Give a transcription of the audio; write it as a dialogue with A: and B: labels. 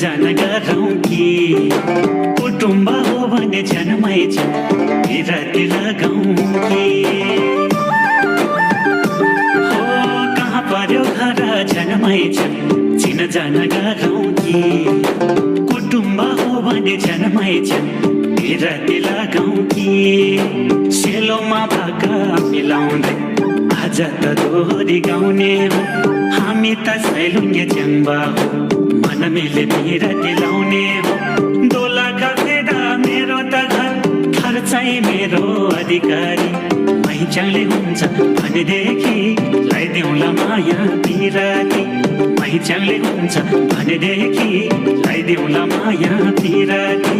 A: जान गरौँ कि कुटुम्ब हो भने जन्मै छ बिराती लगाउँ कि हो कहाँ पर्यो घर जन्मै छ चिन जान गरौँ कि कुटुम्ब हो भने जन्मै छ बिराती लगाउँ कि सेलोमा भाका मिलाउँदै आज त दोहोरी गाउने हो हामी त सैलुङ्गे च्याङ्बा हो मन मिले बिराती लाउने हो दोला कफेदा मेरो त घर चाहिँ मेरो अधिकारी मैचाङले हुन्छ भनेदेखि लगाइदेऊला माया बिराती मैचाङले हुन्छ भनेदेखि लगाइदेऊला माया बिराती